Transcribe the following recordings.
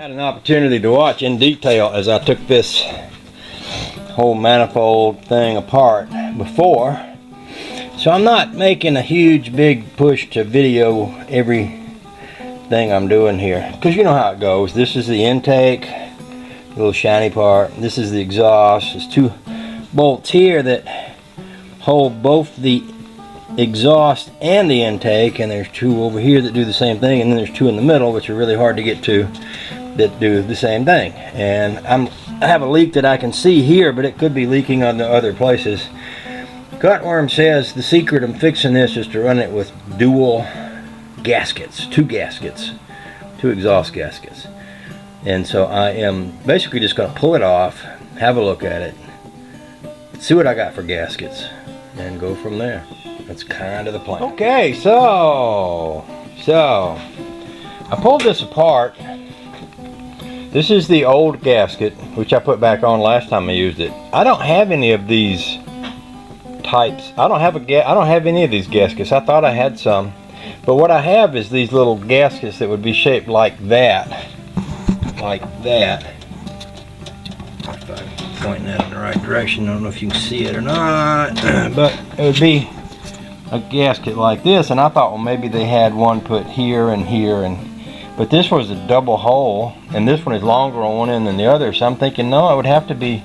had an opportunity to watch in detail as I took this whole manifold thing apart before, so I'm not making a huge big push to video everything I'm doing here, because you know how it goes. This is the intake, the little shiny part. This is the exhaust. There's two bolts here that hold both the exhaust and the intake, and there's two over here that do the same thing, and then there's two in the middle which are really hard to get to that do the same thing. And I have a leak that I can see here, but it could be leaking on the other places. Cutworm says the secret of fixing this is to run it with dual gaskets, two exhaust gaskets. And so I am basically just going to pull it off, have a look at it, see what I got for gaskets, and go from there. That's kind of the plan. Okay, so I pulled this apart. This is the old gasket, which I put back on last time I used it. I don't have any of these types. I don't have any of these gaskets. I thought I had some, but what I have is these little gaskets that would be shaped like that, If I'm pointing that in the right direction, I don't know if you can see it or not, but it would be a gasket like this. And I thought, well, maybe they had one put here and here, but this was a double hole, and this one is longer on one end than the other, so I'm thinking, no, it would have to be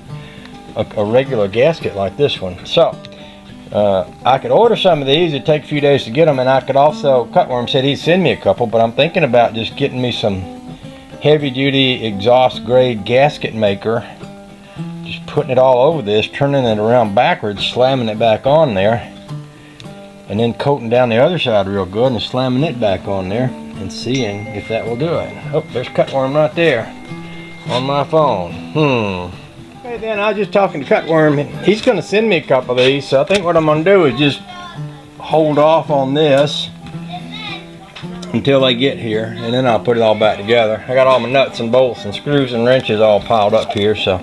a regular gasket like this one. So I could order some of these. It'd take a few days to get them, and I could also, Cutworm said he'd send me a couple, but I'm thinking about just getting me some heavy duty exhaust grade gasket maker, just putting it all over this, turning it around backwards, slamming it back on there, and then coating down the other side real good and slamming it back on there and seeing if that will do it. Oh, there's Cutworm right there on my phone. Okay, then I was just talking to Cutworm. He's going to send me a couple of these, so I think what I'm going to do is just hold off on this until they get here, and then I'll put it all back together. I got all my nuts and bolts and screws and wrenches all piled up here, so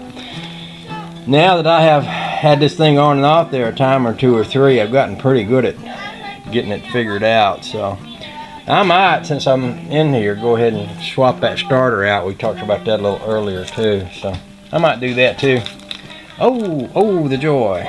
now that I have had this thing on and off there a time or two or three, I've gotten pretty good at getting it figured out. So I might, since I'm in here, go ahead and swap that starter out. We talked about that a little earlier too, so I might do that too. Oh, the joy.